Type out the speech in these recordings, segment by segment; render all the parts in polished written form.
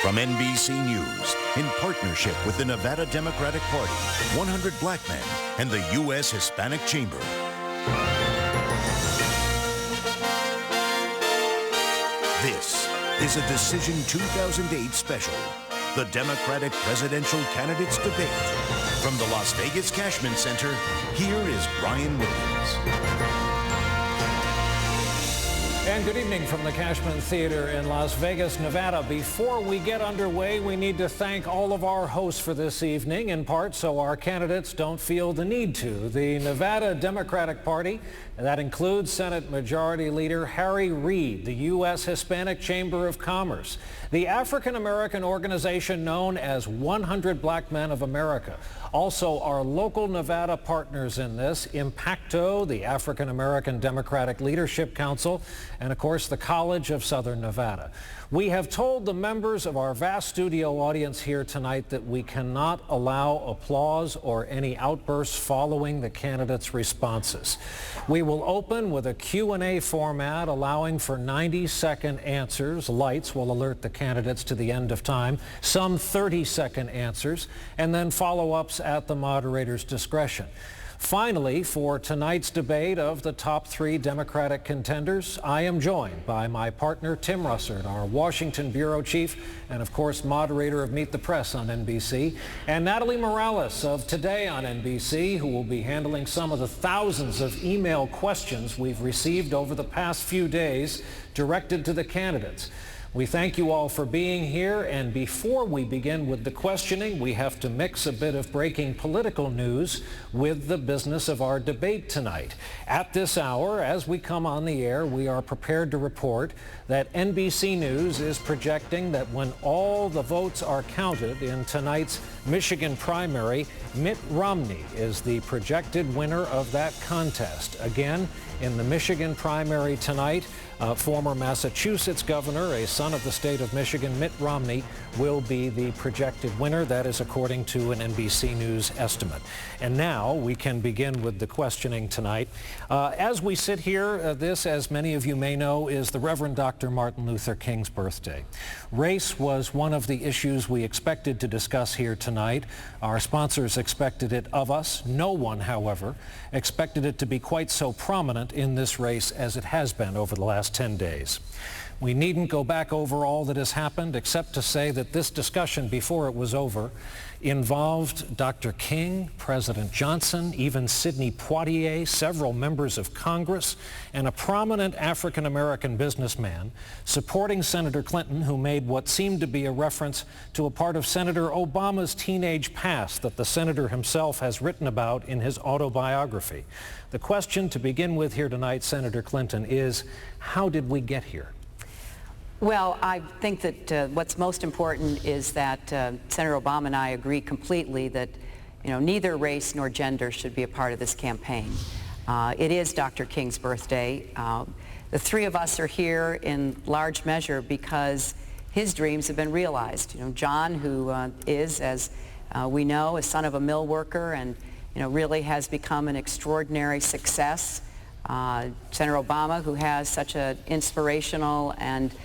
From NBC News, in partnership with the Nevada Democratic Party, 100 Black Men, and the U.S. Hispanic Chamber. This is a Decision 2008 special, the Democratic Presidential Candidates Debate. From the Las Vegas Cashman Center, here is Brian Williams. And good evening from the Cashman Theater in Las Vegas, Nevada. Before we get underway, we need to thank all of our hosts for this evening, in part so our candidates don't feel the need to. The Nevada Democratic Party, that includes Senate Majority Leader Harry Reid, the U.S. Hispanic Chamber of Commerce, the African American organization known as 100 Black Men of America, also our local Nevada partners in this, Impacto, the African American Democratic Leadership Council, and of course the College of Southern Nevada. We have told the members of our vast studio audience here tonight that we cannot allow applause or any outbursts following the candidates' responses. We will open with a Q&A format allowing for 90-second answers. Lights will alert the candidates to the end of time, some 30-second answers, and then follow-ups at the moderator's discretion. Finally, for tonight's debate of the top three Democratic contenders, I am joined by my partner Tim Russert, our Washington bureau chief, and of course moderator of Meet the Press on NBC, and Natalie Morales of Today on NBC, who will be handling some of the thousands of email questions we've received over the past few days directed to the candidates. We thank you all for being here, and before we begin with the questioning, we have to mix a bit of breaking political news with the business of our debate tonight. At this hour, as we come on the air, we are prepared to report that NBC News is projecting that when all the votes are counted in tonight's Michigan primary, Mitt Romney is the projected winner of that contest. Again, in the Michigan primary tonight, former Massachusetts governor, a son of the state of Michigan, Mitt Romney, will be the projected winner. That is according to an NBC News estimate. And now we can begin with the questioning tonight. As we sit here, this, as many of you may know, is the Reverend Dr. Martin Luther King's birthday. Race was one of the issues we expected to discuss here tonight. Our sponsors expected it of us. No one, however, expected it to be quite so prominent in this race as it has been over the last 10 days. We needn't go back over all that has happened except to say that this discussion, before it was over, involved Dr. King, President Johnson, even Sidney Poitier, several members of Congress, and a prominent African-American businessman supporting Senator Clinton, who made what seemed to be a reference to a part of Senator Obama's teenage past that the senator himself has written about in his autobiography. The question to begin with here tonight, Senator Clinton, is how did we get here? Well, I think that what's most important is that Senator Obama and I agree completely that, neither race nor gender should be a part of this campaign. It is Dr. King's birthday. The three of us are here in large measure because his dreams have been realized. John, who is, as we know, a son of a mill worker and, really has become an extraordinary success. Senator Obama, who has such an inspirational and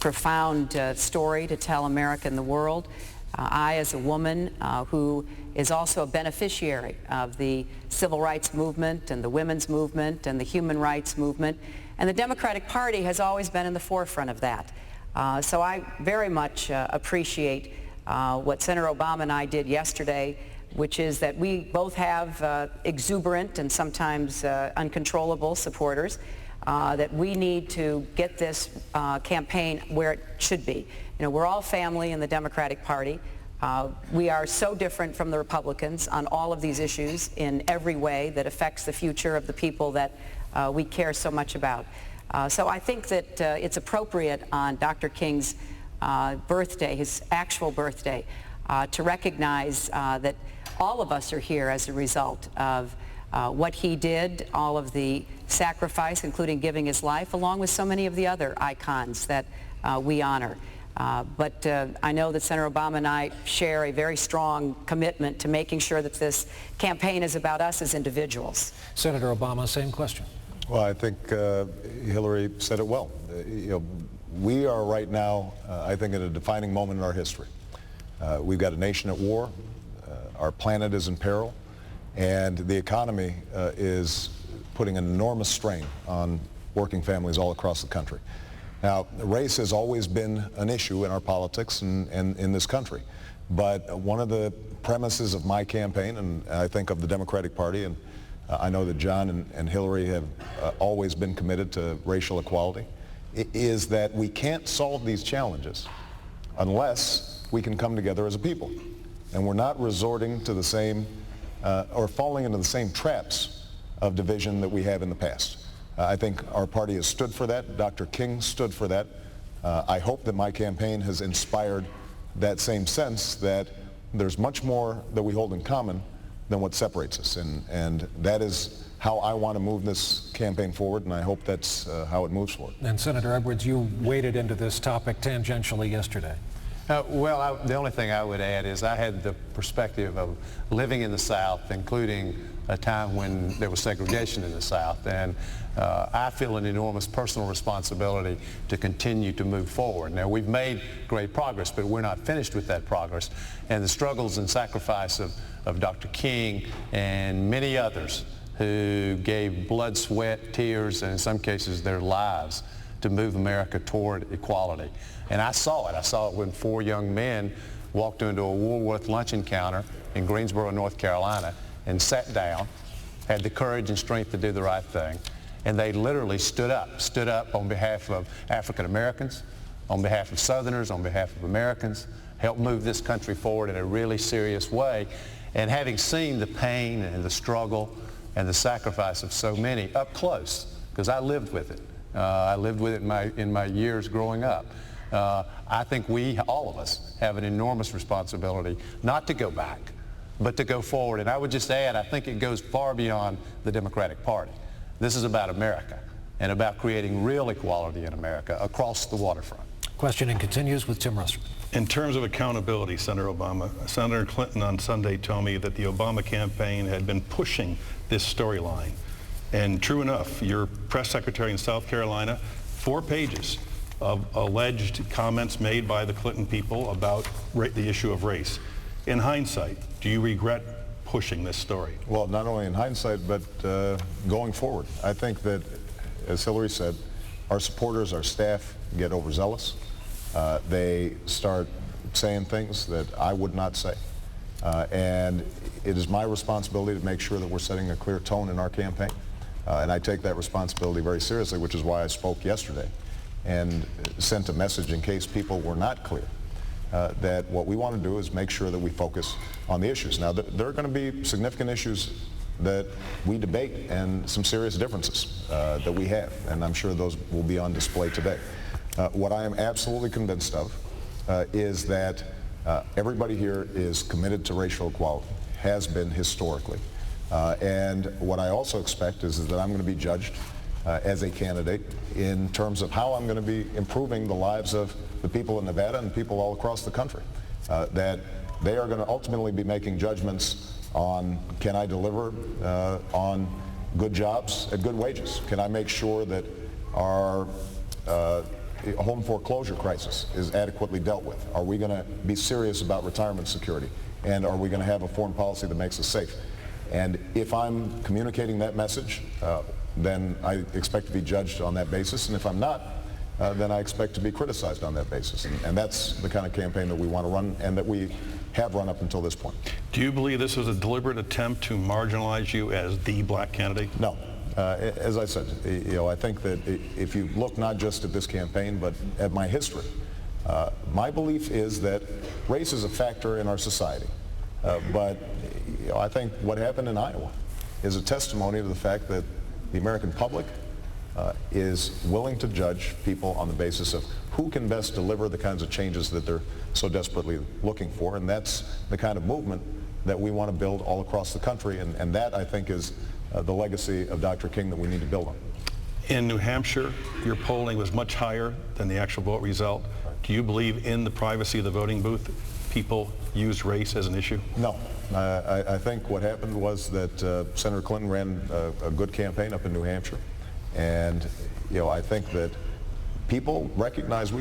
profound story to tell America and the world. I, as a woman who is also a beneficiary of the civil rights movement and the women's movement and the human rights movement. And the Democratic Party has always been in the forefront of that. So I very much appreciate what Senator Obama and I did yesterday, which is that we both have exuberant and sometimes uncontrollable supporters. That we need to get this campaign where it should be. We're all family in the Democratic Party. We are so different from the Republicans on all of these issues in every way that affects the future of the people that we care so much about. So I think that it's appropriate on Dr. King's birthday, his actual birthday, to recognize that all of us are here as a result of what he did, all of the sacrifice, including giving his life, along with so many of the other icons that we honor. But I know that Senator Obama and I share a very strong commitment to making sure that this campaign is about us as individuals. Senator Obama, same question. Well, I think Hillary said it well. We are right now, I think, at a defining moment in our history. We've got a nation at war, our planet is in peril, and the economy is putting an enormous strain on working families all across the country. Now, race has always been an issue in our politics and in this country, but one of the premises of my campaign, and I think of the Democratic Party, and I know that John and Hillary have always been committed to racial equality, is that we can't solve these challenges unless we can come together as a people. And we're not resorting to the same, or falling into the same traps of division that we have in the past. I think our party has stood for that. Dr. King stood for that. I hope that my campaign has inspired that same sense that there's much more that we hold in common than what separates us. And that is how I want to move this campaign forward, and I hope that's how it moves forward. And Senator Edwards, you waded into this topic tangentially yesterday. The only thing I would add is I had the perspective of living in the South, including a time when there was segregation in the South, and I feel an enormous personal responsibility to continue to move forward. Now, we've made great progress, but we're not finished with that progress, and the struggles and sacrifice of Dr. King and many others who gave blood, sweat, tears, and in some cases their lives to move America toward equality. And I saw it. I saw it when 4 young men walked into a Woolworth luncheon counter in Greensboro, North Carolina, and sat down, had the courage and strength to do the right thing, and they literally stood up on behalf of African Americans, on behalf of Southerners, on behalf of Americans, helped move this country forward in a really serious way. And having seen the pain and the struggle and the sacrifice of so many up close, because I lived with it. I lived with it in my years growing up. I think all of us, have an enormous responsibility not to go back, but to go forward. And I would just add, I think it goes far beyond the Democratic Party. This is about America and about creating real equality in America across the waterfront. Questioning continues with Tim Russert. In terms of accountability, Senator Obama, Senator Clinton on Sunday told me that the Obama campaign had been pushing this storyline. And true enough, your press secretary in South Carolina, 4 pages of alleged comments made by the Clinton people about the issue of race. In hindsight, do you regret pushing this story? Well, not only in hindsight, but going forward. I think that, as Hillary said, our supporters, our staff get overzealous. They start saying things that I would not say. And it is my responsibility to make sure that we're setting a clear tone in our campaign. And I take that responsibility very seriously, which is why I spoke yesterday and sent a message in case people were not clear. That what we want to do is make sure that we focus on the issues. Now, there are going to be significant issues that we debate and some serious differences that we have, and I'm sure those will be on display today. What I am absolutely convinced of is that everybody here is committed to racial equality, has been historically. And what I also expect is that I'm going to be judged as a candidate in terms of how I'm going to be improving the lives of the people in Nevada and people all across the country. That they are going to ultimately be making judgments on, can I deliver on good jobs at good wages? Can I make sure that our home foreclosure crisis is adequately dealt with? Are we going to be serious about retirement security? And are we going to have a foreign policy that makes us safe? And if I'm communicating that message, then I expect to be judged on that basis. And if I'm not, then I expect to be criticized on that basis. And that's the kind of campaign that we want to run and that we have run up until this point. Do you believe this was a deliberate attempt to marginalize you as the black candidate? No. As I said, I think that if you look not just at this campaign, but at my history, my belief is that race is a factor in our society. But I think what happened in Iowa is a testimony to the fact that the American public is willing to judge people on the basis of who can best deliver the kinds of changes that they're so desperately looking for. And that's the kind of movement that we want to build all across the country. And that, I think, is the legacy of Dr. King that we need to build on. In New Hampshire, your polling was much higher than the actual vote result. Do you believe in the privacy of the voting booth? People used race as an issue? No. I think what happened was that Senator Clinton ran a good campaign up in New Hampshire. And, I think that people recognize we